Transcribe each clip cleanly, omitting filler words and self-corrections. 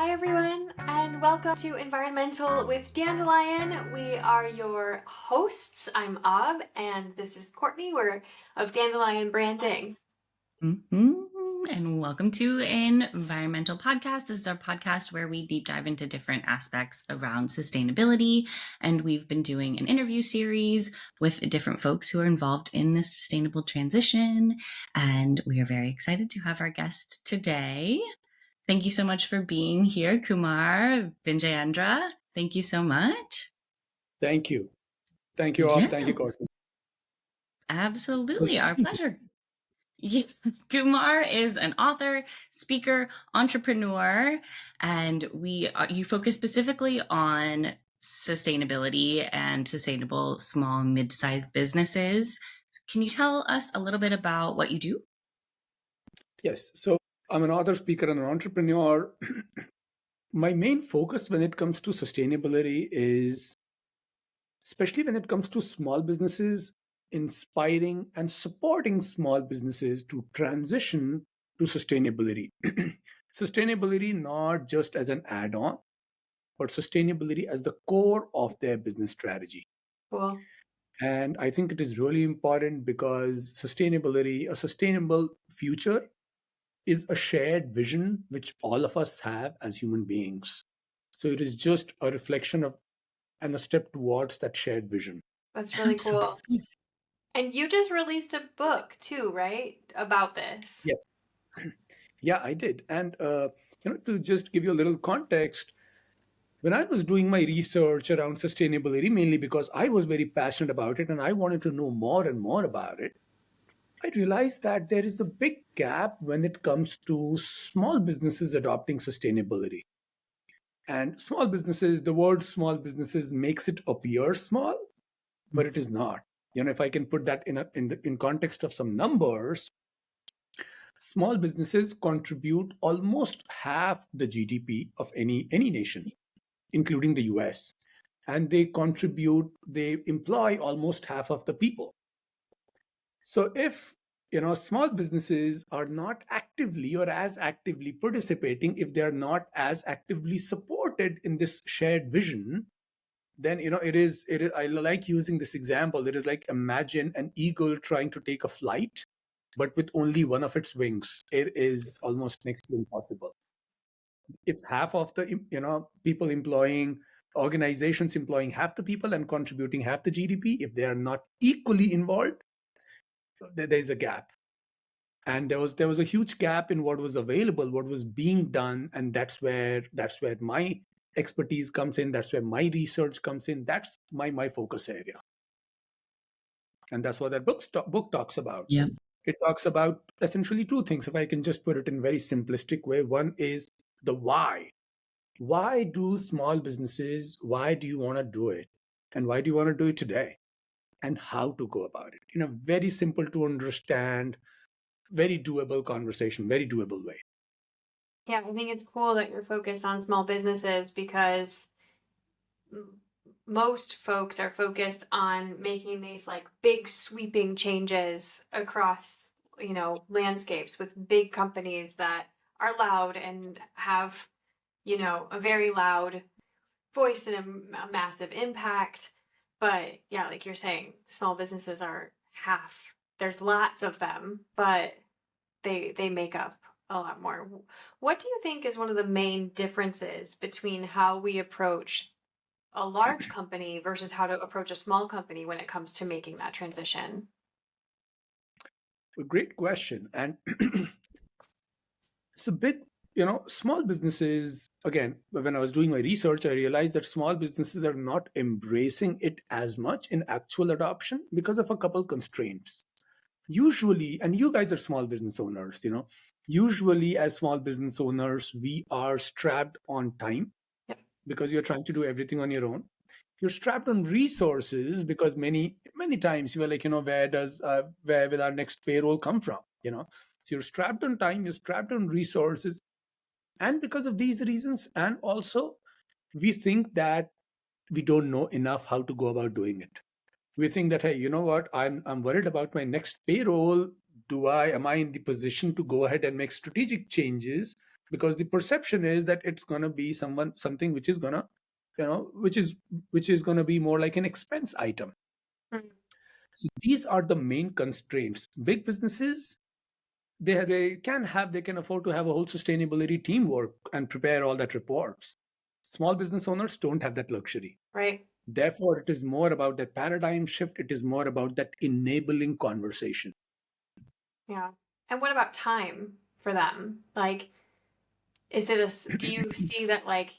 Hi, everyone, and welcome to Environmental with Dandelion. We are your hosts. I'm Aub, and this is Courtney. We're of Dandelion Branding. And welcome to Environmental Podcast. This is our podcast where we deep dive into different aspects around sustainability. And we've been doing an interview series with different folks who are involved in this sustainable transition. And we are very excited to have our guest today. Thank you so much for being here, Kumar Vijayendra. Thank you so much. Thank you. Thank you, Aub. Thank you, Courtney. Absolutely. Our pleasure. Yes. Kumar is an author, speaker, entrepreneur, and you focus specifically on sustainability and sustainable small and mid-sized businesses. So can you tell us a little bit about what you do? Yes. So I'm an author, speaker, and an entrepreneur. My main focus when it comes to sustainability is, especially when it comes to small businesses, inspiring and supporting small businesses to transition to sustainability. Sustainability not just as an add-on, but sustainability as the core of their business strategy. Cool. And I think it is really important because sustainability, a sustainable future, is a shared vision which all of us have as human beings. So it is just a reflection of and a step towards that shared vision. That's really cool. And you just released a book too, right? About this. Yes. Yeah, I did. And to just give you a little context, when I was doing my research around sustainability, mainly because I was very passionate about it and I wanted to know more and more about it, I realized that there is a big gap when it comes to small businesses adopting sustainability. And small businesses, the word small businesses makes it appear small, but it is not. If I can put that in context of some numbers, small businesses contribute almost half the GDP of any nation, including the US. And they employ almost half of the people. So if small businesses are not actively or as actively participating, if they are not as actively supported in this shared vision, then it is I like using this example. It is like, imagine an eagle trying to take a flight, but with only one of its wings. It is almost next to impossible. If half of the people employing organizations employing half the people and contributing half the GDP, if they are not equally involved, there's a gap. And there was a huge gap in what was available, what was being done, and that's where my expertise comes in. That's where my research comes in. That's my focus area, and that's what that book talks about. Yeah. It talks about essentially two things, if I can just put it in a very simplistic way. One is the why. Why do small businesses? Why do you want to do it, and why do you want to do it today, and how to go about it in a very simple to understand, very doable conversation, very doable way. Yeah, I think it's cool that you're focused on small businesses because most folks are focused on making these like big sweeping changes across, landscapes with big companies that are loud and have, a very loud voice and a massive impact. But yeah, like you're saying, small businesses are half. There's lots of them, but they make up a lot more. What do you think is one of the main differences between how we approach a large company versus how to approach a small company when it comes to making that transition? A great question. And it's a bit, small businesses, again, when I was doing my research, I realized that small businesses are not embracing it as much in actual adoption because of a couple constraints. Usually, and you guys are small business owners, usually as small business owners, we are strapped on time. Yep. Because you're trying to do everything on your own. You're strapped on resources because many times you are like, where will our next payroll come from? So you're strapped on time, you're strapped on resources. And because of these reasons, and also we think that we don't know enough how to go about doing it. We think that, hey, you know what, I'm worried about my next payroll. Am I in the position to go ahead and make strategic changes because the perception is that it's going to be something which is going to, which is going to be more like an expense item. Mm. So these are the main constraints. Big businesses, they can afford to have a whole sustainability teamwork and prepare all that reports. Small business owners don't have that luxury. Right. Therefore, it is more about that paradigm shift. It is more about that enabling conversation. Yeah. And what about time for them? Like, do you see that, like,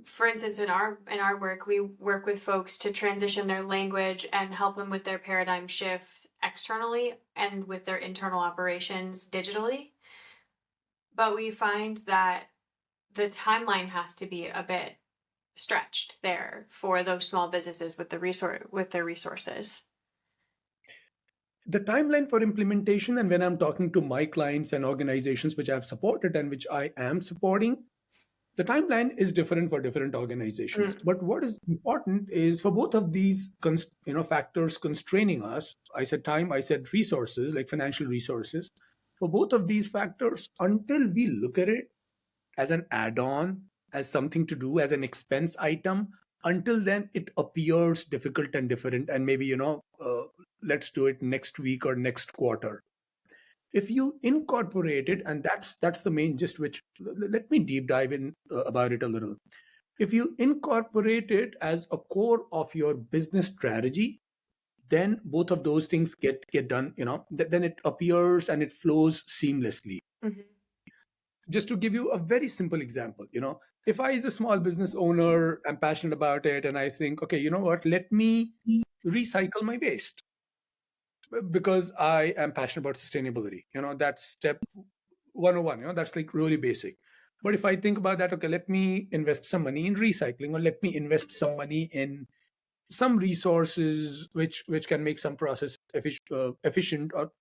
for instance, in our work, we work with folks to transition their language and help them with their paradigm shift externally and with their internal operations digitally. But we find that the timeline has to be a bit stretched there for those small businesses with their resources. The timeline for implementation, and when I'm talking to my clients and organizations which I've supported and which I am supporting, the timeline is different for different organizations. But what is important is for both of these factors constraining us, I said time, I said resources, like financial resources. For both of these factors, until we look at it as an add-on, as something to do, as an expense item, until then it appears difficult and different, and maybe let's do it next week or next quarter. If you incorporate it, and that's the main gist, which let me deep dive in about it a little. If you incorporate it as a core of your business strategy, then both of those things get done. Then it appears and it flows seamlessly. Mm-hmm. Just to give you a very simple example, if I, as a small business owner, am passionate about it, and I think, okay, you know what, let me recycle my waste because I am passionate about sustainability. That's step 101. That's like really basic. But if I think about that, okay, let me invest some money in recycling, or let me invest some money in some resources which can make some process efficient. Or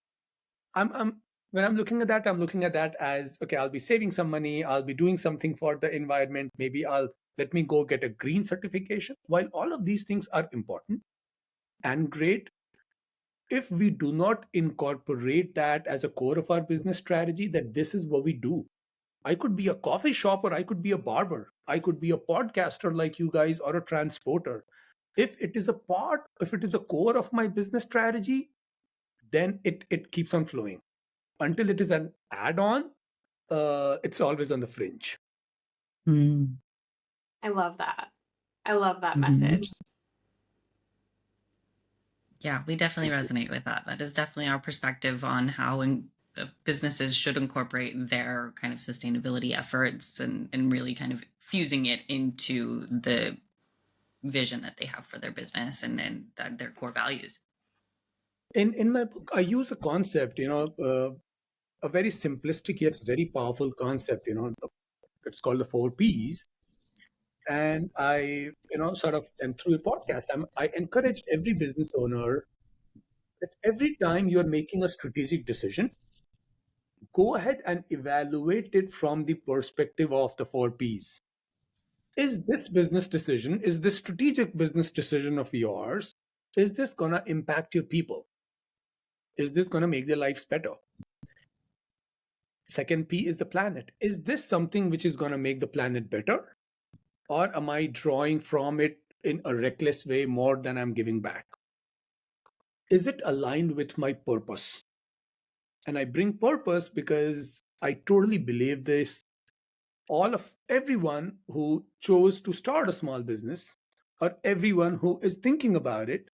I'm when I'm looking at that, I'm looking at that as, okay, I'll be saving some money, I'll be doing something for the environment. Maybe let me go get a green certification. While all of these things are important and great, if we do not incorporate that as a core of our business strategy, that this is what we do. I could be a coffee shop, or I could be a barber. I could be a podcaster like you guys, or a transporter. If it is a core of my business strategy, then it keeps on flowing. Until it is an add-on, it's always on the fringe. I love that. I love that message. Yeah, we definitely resonate with that. That is definitely our perspective on how businesses should incorporate their kind of sustainability efforts and really kind of fusing it into the vision that they have for their business and their core values. In my book, I use a concept, a very simplistic yet very powerful concept. It's called the 4 Ps. And I, and through a podcast, I encourage every business owner that every time you're making a strategic decision, go ahead and evaluate it from the perspective of the 4 Ps. Is this strategic business decision of yours, is this going to impact your people? Is this going to make their lives better? Second P is the planet. Is this something which is going to make the planet better? Or am I drawing from it in a reckless way more than I'm giving back? Is it aligned with my purpose? And I bring purpose because I totally believe this. Everyone who chose to start a small business, or everyone who is thinking about it,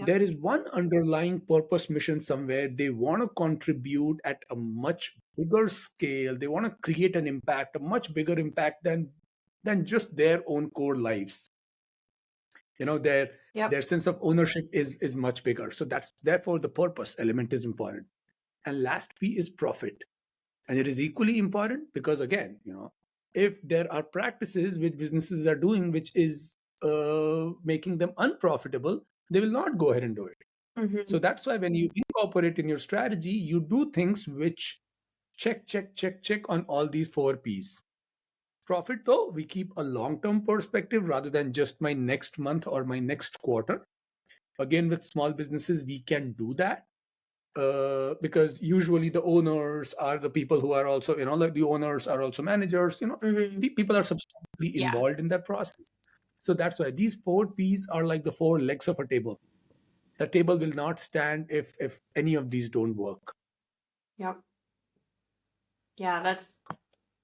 there is one underlying purpose mission somewhere. They want to contribute at a much bigger scale. They want to create an impact, a much bigger impact than just their own core lives. Their sense of ownership is much bigger. So therefore the purpose element is important. And last P is profit. And it is equally important because, again, if there are practices which businesses are doing which is making them unprofitable, they will not go ahead and do it. Mm-hmm. So that's why when you incorporate in your strategy, you do things which check on all these 4 Ps. Profit, though, we keep a long-term perspective rather than just my next month or my next quarter. Again, with small businesses, we can do that. because usually the owners are the people who are also, like the owners are also managers, people are substantially Yeah. involved in that process. So that's why these 4 P's are like the 4 legs of a table. The table will not stand if any of these don't work. Yep. Yeah, that's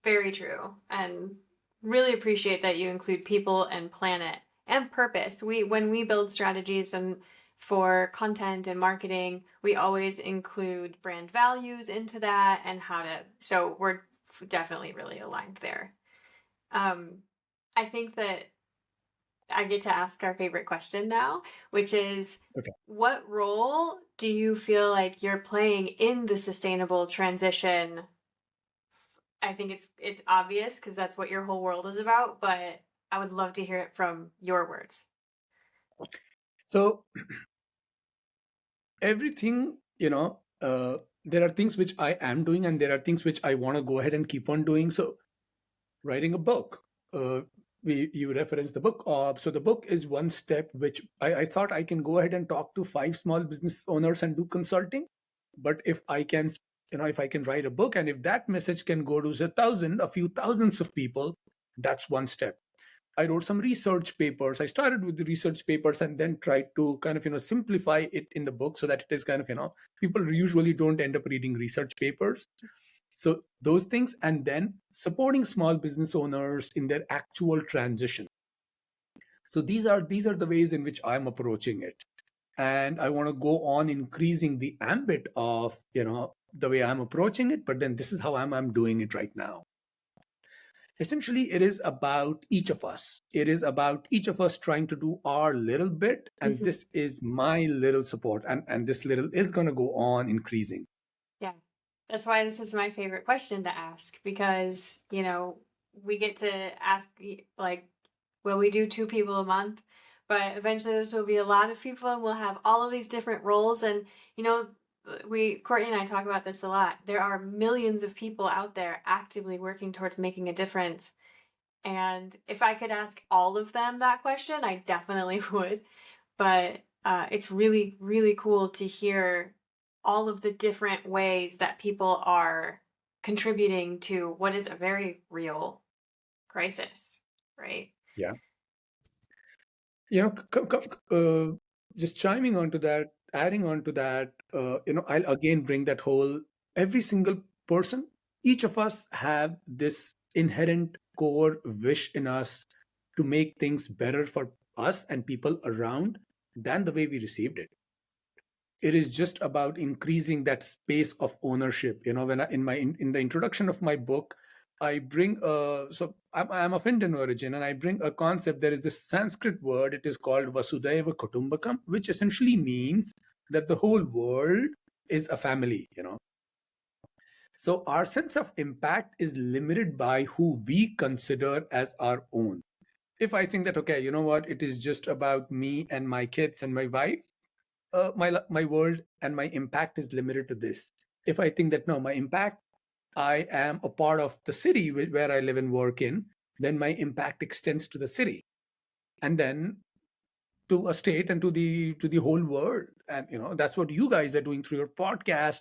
very true. And really appreciate that you include people and planet and purpose. When we build strategies and for content and marketing, we always include brand values into that and so we're definitely really aligned there. I think that I get to ask our favorite question now, which is, Okay. what role do you feel like you're playing in the sustainable transition? I think it's obvious because that's what your whole world is about, but I would love to hear it from your words. So everything, there are things which I am doing, and there are things which I want to go ahead and keep on doing. So writing a book, you referenced the book Aub. So the book is one step which I thought I can go ahead and talk to 5 small business owners and do consulting. But if I can, if I can write a book, and if that message can go to a few thousands of people, that's one step. I wrote some research papers. I started with the research papers and then tried to kind of, simplify it in the book so that it is kind of, people usually don't end up reading research papers. So those things, and then supporting small business owners in their actual transition. So these are the ways in which I'm approaching it. And I want to go on increasing the ambit of, the way I'm approaching it, but then this is how I'm doing it right now. Essentially, it is about each of us. It is about each of us trying to do our little bit, and this is my little support, and this little is going to go on increasing. Yeah. That's why this is my favorite question to ask, because, we get to ask, like, will we do 2 people a month? But eventually this will be a lot of people and we'll have all of these different roles. And, Courtney and I talk about this a lot. There are millions of people out there actively working towards making a difference. And if I could ask all of them that question, I definitely would. But it's really, really cool to hear all of the different ways that people are contributing to what is a very real crisis, right? Yeah. Just chiming onto that, adding on to that, I'll again bring that whole, every single person, each of us have this inherent core wish in us to make things better for us and people around than the way we received it. It is just about increasing that space of ownership. When in the introduction of my book, I bring I'm of Indian origin, and I bring a concept. There is this Sanskrit word, it is called Vasudhaiva Kutumbakam, which essentially means that the whole world is a family. So our sense of impact is limited by who we consider as our own. If I think that, okay, you know what, it is just about me and my kids and my wife, my world and my impact is limited to this. If I think that, no, my impact, I am a part of the city where I live and work in, then my impact extends to the city, and then to a state, and to the whole world. And that's what you guys are doing through your podcast.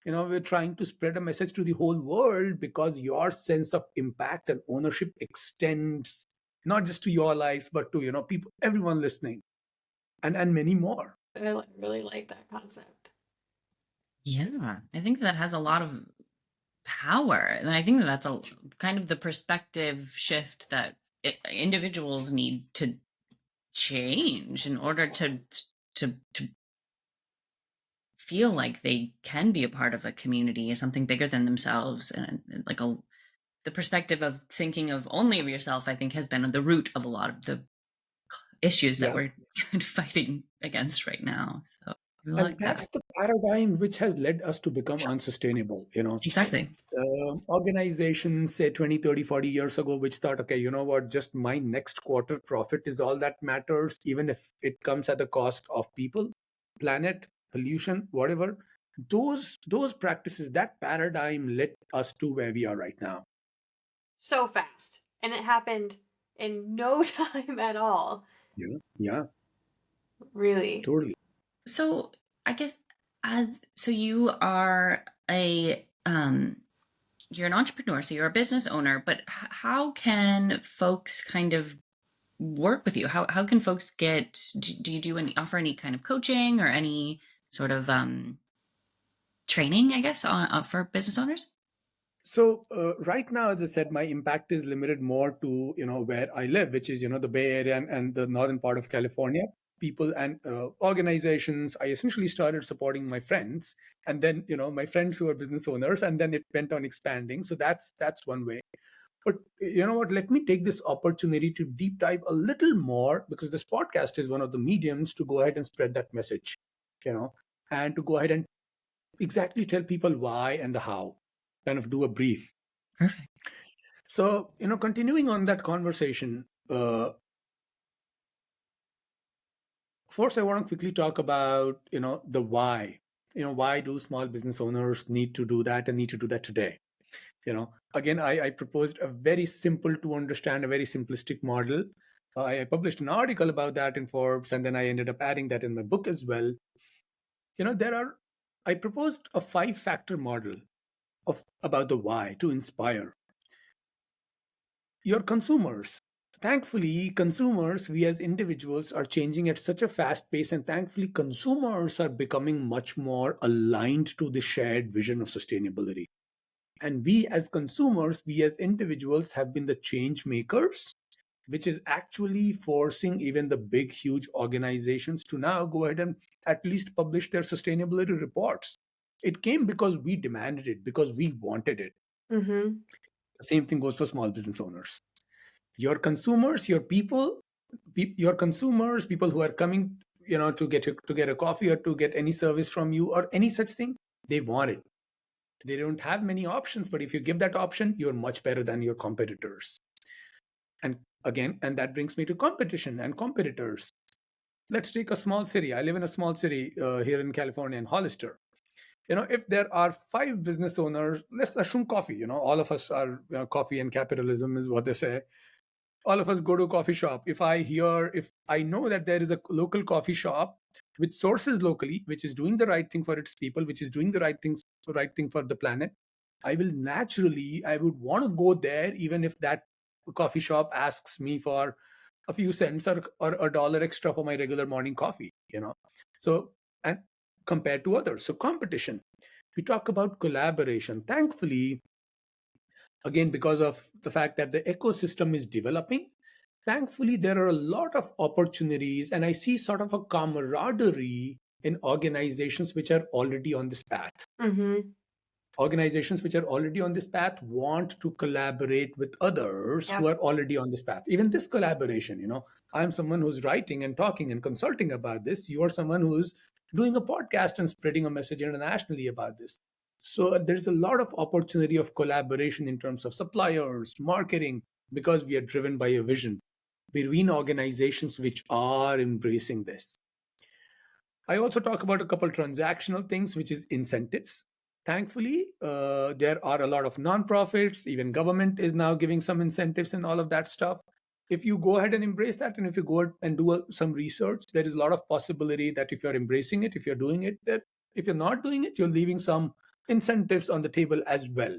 We're trying to spread a message to the whole world, because your sense of impact and ownership extends not just to your lives, but to people, everyone listening, and many more. I really like that concept. Yeah, I think that has a lot of power. And I think that that's a kind of the perspective shift that individuals need to change in order to feel like they can be a part of a community, something bigger than themselves. And like the perspective of thinking of only of yourself, I think, has been the root of a lot of the issues that we're fighting against right now. So and that's the paradigm which has led us to become unsustainable. Exactly. Organizations, say 20, 30, 40 years ago, which thought, okay, you know what, just my next quarter profit is all that matters, even if it comes at the cost of people, planet, pollution, whatever. Those practices, that paradigm led us to where we are right now. So fast. And it happened in no time at all. Yeah. Really. Totally. So I guess So you are you're an entrepreneur, so you're a business owner, but how can folks kind of work with you? How can folks do you offer any kind of coaching or any sort of training, I guess, for business owners? So right now, as I said, my impact is limited more to where I live, which is the Bay Area and the northern part of California. People and organizations. I essentially started supporting my friends, and then my friends who are business owners, and then it went on expanding. So that's one way. But you know what? Let me take this opportunity to deep dive a little more, because this podcast is one of the mediums to go ahead and spread that message, and to go ahead and exactly tell people why and the how, kind of do a brief. Perfect. So, continuing on that conversation, first I want to quickly talk about, the why. Why do small business owners need to do that and need to do that today? Again, I proposed a very simple to understand, a very simplistic model. I published an article about that in Forbes, and then I ended up adding that in my book as well. I proposed a 5-factor model about the why to inspire your consumers. Thankfully, consumers, we as individuals, are changing at such a fast pace, and thankfully, consumers are becoming much more aligned to the shared vision of sustainability. And we as consumers, we as individuals have been the change makers, which is actually forcing even the big, huge organizations to now go ahead and at least publish their sustainability reports. It came because we demanded it, because we wanted it. Mm-hmm. The same thing goes for small business owners. Your consumers, your consumers, people who are coming, to get a coffee or to get any service from you or any such thing, they want it. They don't have many options, but if you give that option, you're much better than your competitors. And again, and that brings me to competition and competitors. Let's take a small city. I live in a small city here in California, in Hollister. If there are 5 business owners, let's assume coffee. All of us are, coffee and capitalism is what they say. All of us go to a coffee shop. If I know that there is a local coffee shop which sources locally, which is doing the right thing for its people, which is doing the right thing for the planet, I would want to go there, even if that coffee shop asks me for a few cents or a dollar extra for my regular morning coffee. So, and compared to others, so competition. We talk about collaboration. Thankfully, again, because of the fact that the ecosystem is developing, thankfully there are a lot of opportunities, and I see sort of a camaraderie in organizations which are already on this path. Mm-hmm. Organizations which are already on this path want to collaborate with others who are already on this path. Even this collaboration, I'm someone who's writing and talking and consulting about this. You are someone who's doing a podcast and spreading a message internationally about this. So there's a lot of opportunity of collaboration in terms of suppliers, marketing, because we are driven by a vision between organizations which are embracing this. I also talk about a couple transactional things, which is incentives. Thankfully, there are a lot of nonprofits, even government is now giving some incentives and all of that stuff. If you go ahead and embrace that, and if you go and do some research, there is a lot of possibility that if you're embracing it, if you're doing it, that if you're not doing it, you're leaving some incentives on the table as well.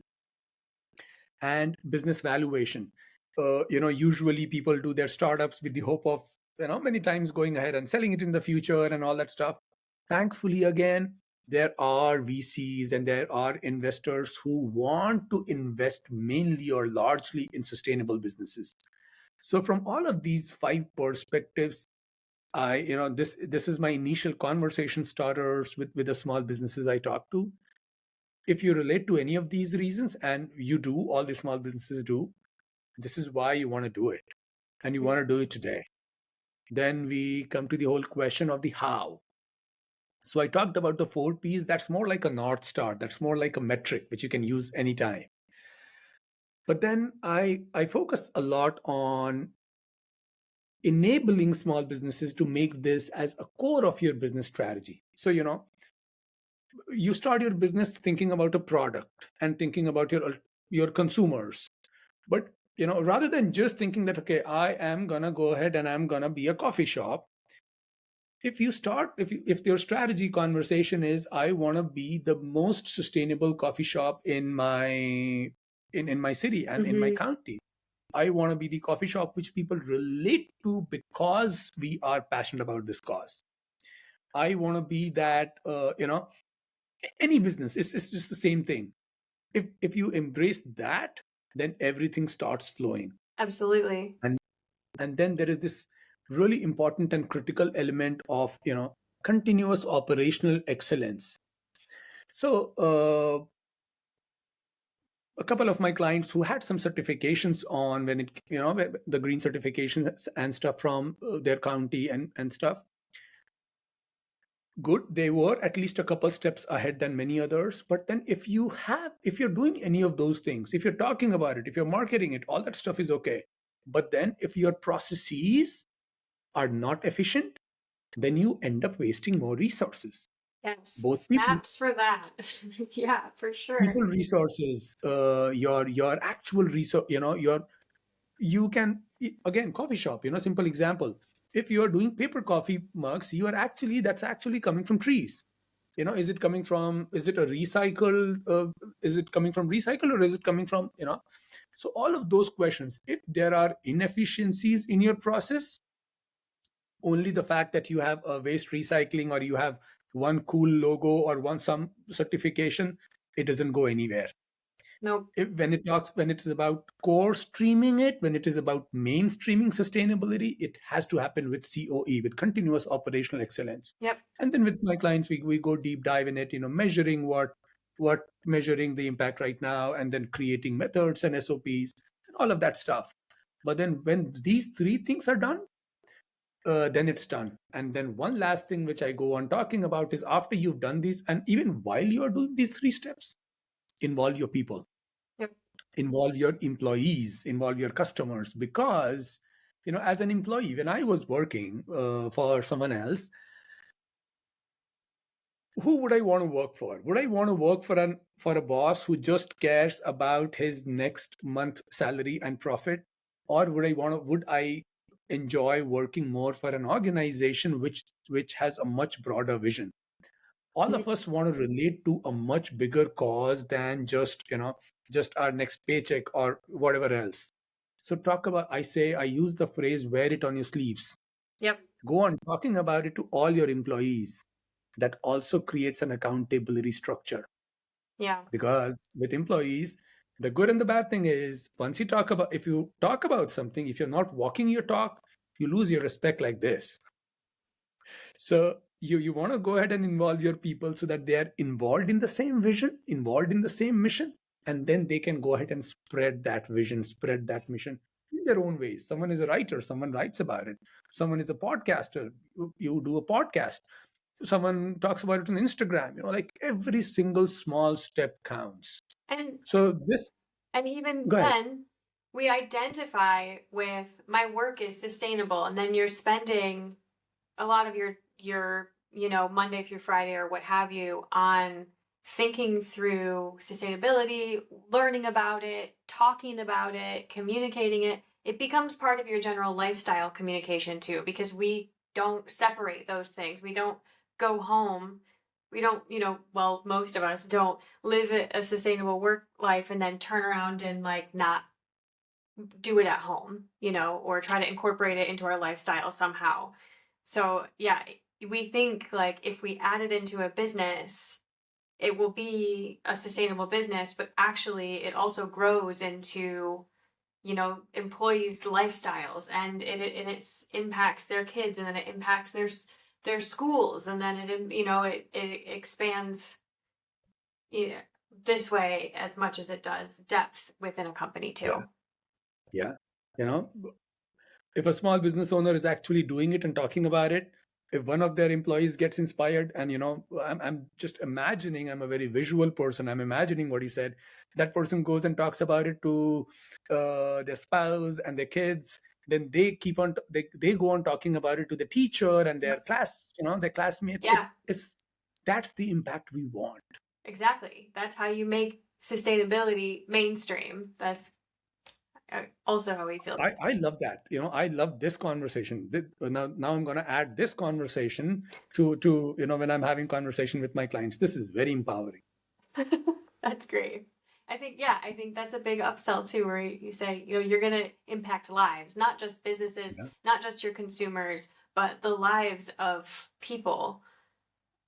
And business valuation. Usually people do their startups with the hope of, many times going ahead and selling it in the future and all that stuff. Thankfully, again, there are VCs and there are investors who want to invest mainly or largely in sustainable businesses. So from all of these 5 perspectives, this is my initial conversation starters with the small businesses I talk to. If you relate to any of these reasons, and you do, all the small businesses do, this is why you want to do it, and you want to do it today. Then we come to the whole question of the how. So I talked about the 4 P's. That's more like a North Star. That's more like a metric, which you can use anytime. But then I focus a lot on enabling small businesses to make this as a core of your business strategy. So, you start your business thinking about a product and thinking about your consumers. But, rather than just thinking that, okay, I am going to go ahead and I'm going to be a coffee shop, if you start, if your strategy conversation is, I want to be the most sustainable coffee shop in my in my city and in my Hmm. county. I want to be the coffee shop which people relate to because we are passionate about this cause. I want to be that, any business, it's just the same thing. If you embrace that, then everything starts flowing. Absolutely. And then there is this really important and critical element of, continuous operational excellence. So a couple of my clients who had some certifications on when it, the green certifications and stuff from their county and stuff, good, they were at least a couple steps ahead than many others. But then if you're doing any of those things, if you're talking about it, if you're marketing it, all that stuff is okay. But then if your processes are not efficient, then you end up wasting more resources, Yes. both Snaps for that. Yeah, for sure. people resources, your actual resource, you can, again, coffee shop, simple example. If you are doing paper coffee mugs, that's actually coming from trees. Is it coming from, is it a recycled, is it coming from recycle, or is it coming from, so all of those questions, if there are inefficiencies in your process, only the fact that you have a waste recycling, or you have one cool logo or some certification, it doesn't go anywhere. Nope. When it is about core streaming it, when it is about mainstreaming sustainability, it has to happen with COE, with continuous operational excellence. Yep. And then with my clients, we go deep dive in it, measuring measuring the impact right now, and then creating methods and SOPs and all of that stuff. But then when these three things are done, then it's done. And then one last thing which I go on talking about is, after you've done these, and even while you are doing these three steps, involve your people, Yep. involve your employees, involve your customers. Because, as an employee, when I was working for someone else, who would I want to work for? Would I want to work for a boss who just cares about his next month salary and profit? Or would I enjoy working more for an organization which has a much broader vision? All of us want to relate to a much bigger cause than just our next paycheck or whatever else. So I use the phrase, wear it on your sleeves. Yep. Go on talking about it to all your employees. That also creates an accountability structure. Yeah. Because with employees, the good and the bad thing is, if you talk about something, if you're not walking your talk, you lose your respect like this. So you want to go ahead and involve your people so that they are involved in the same vision, involved in the same mission, and then they can go ahead and spread that vision, spread that mission in their own ways. Someone is a writer, someone writes about it. Someone is a podcaster, you do a podcast. Someone talks about it on Instagram. Like, every single small step counts. And So even go ahead. then, we identify with, my work is sustainable, and then you're spending a lot of your Monday through Friday or what have you on thinking through sustainability, learning about it, talking about it, communicating it. It becomes part of your general lifestyle communication too, because we don't separate those things. We don't go home. We don't, well, most of us don't live a sustainable work life and then turn around and like not do it at home, or try to incorporate it into our lifestyle somehow. So yeah, we think like if we add it into a business, it will be a sustainable business, but actually it also grows into, employees' lifestyles, and it impacts their kids, and then it impacts their schools, and then it expands, this way as much as it does depth within a company too. Yeah. If a small business owner is actually doing it and talking about it, if one of their employees gets inspired, and I'm just imagining, I'm a very visual person, I'm imagining what he said, that person goes and talks about it to their spouse and their kids, then they they go on talking about it to the teacher and their class, their classmates. Yeah. That's the impact we want. Exactly. That's how you make sustainability mainstream. also how we feel. I love that. I love this conversation. Now I'm going to add this conversation to when I'm having conversation with my clients. This is very empowering. That's great. I think that's a big upsell too, where you say, you're going to impact lives, not just businesses, Yeah. not just your consumers, but the lives of people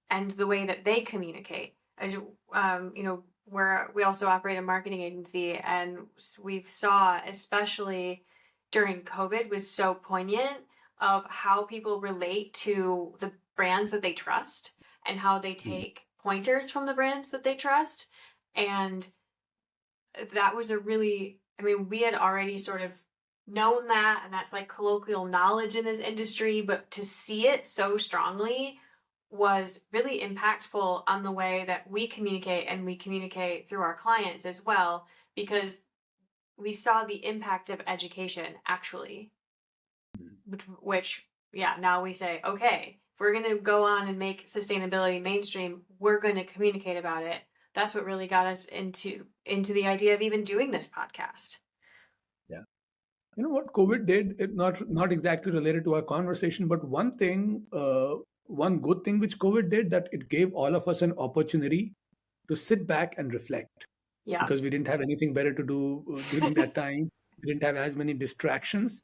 and the way that they communicate. As we also operate a marketing agency, and we saw, especially during COVID, was so poignant of how people relate to the brands that they trust and how they take pointers from the brands that they trust. And that was we had already sort of known that, and that's like colloquial knowledge in this industry, but to see it so strongly was really impactful on the way that we communicate, and we communicate through our clients as well, because we saw the impact of education actually, which now we say, okay, if we're going to go on and make sustainability mainstream, we're going to communicate about it. That's what really got us into the idea of even doing this podcast. Yeah. You know what COVID did? It not exactly related to our conversation, but one good thing which COVID did, that it gave all of us an opportunity to sit back and reflect. Yeah. Because we didn't have anything better to do during that time. We didn't have as many distractions.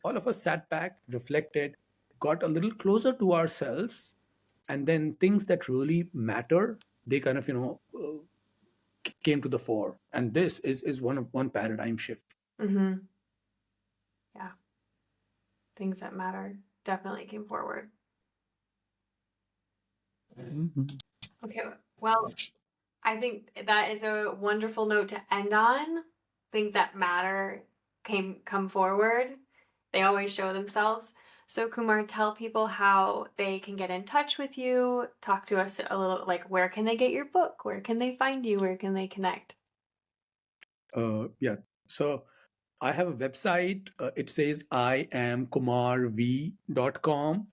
All of us sat back, reflected, got a little closer to ourselves, and then things that really matter, they kind of came to the fore. And this is one paradigm shift. Mm-hmm. Yeah, things that matter definitely came forward. Mm-hmm. Okay, well, I think that is a wonderful note to end on. Things that matter come forward. They always show themselves. So Kumar, tell people how they can get in touch with you. Talk to us a little, like, where can they get your book? Where can they find you? Where can they connect? Yeah. So I have a website. It says iamkumarv.com.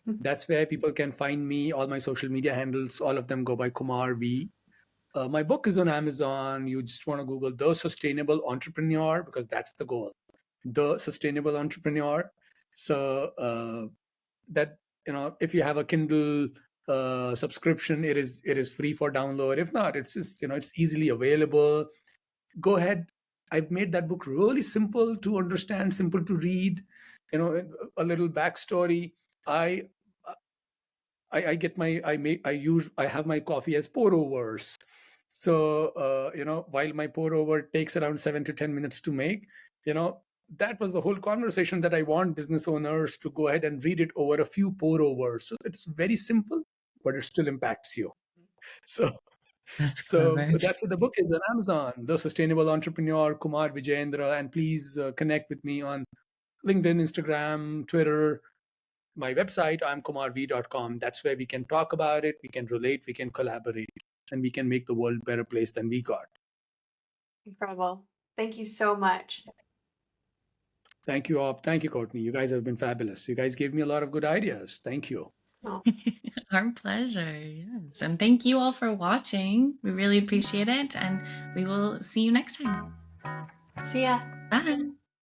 That's where people can find me. All my social media handles, all of them go by Kumar V. My book is on Amazon. You just want to Google The Sustainable Entrepreneur, because that's the goal. The Sustainable Entrepreneur. So that, if you have a Kindle subscription, it is free for download. If not, it's just, it's easily available. Go ahead. I've made that book really simple to understand, simple to read. A little backstory. I have my coffee as pour overs. So while my pour over takes around 7 to 10 minutes to make, that was the whole conversation, that I want business owners to go ahead and read it over a few pour overs. So it's very simple, but it still impacts you. So That's that's what the book is on Amazon, The Sustainable Entrepreneur, Kumar Vijayendra. And please connect with me on LinkedIn, Instagram, Twitter. My website, imkumarv.com. That's where we can talk about it, we can relate, we can collaborate, and we can make the world a better place than we got. Incredible. Thank you so much. Thank you, Aub. Thank you, Courtney. You guys have been fabulous. You guys gave me a lot of good ideas. Thank you. Oh. Our pleasure. Yes. And thank you all for watching. We really appreciate it. And we will see you next time. See ya. Bye.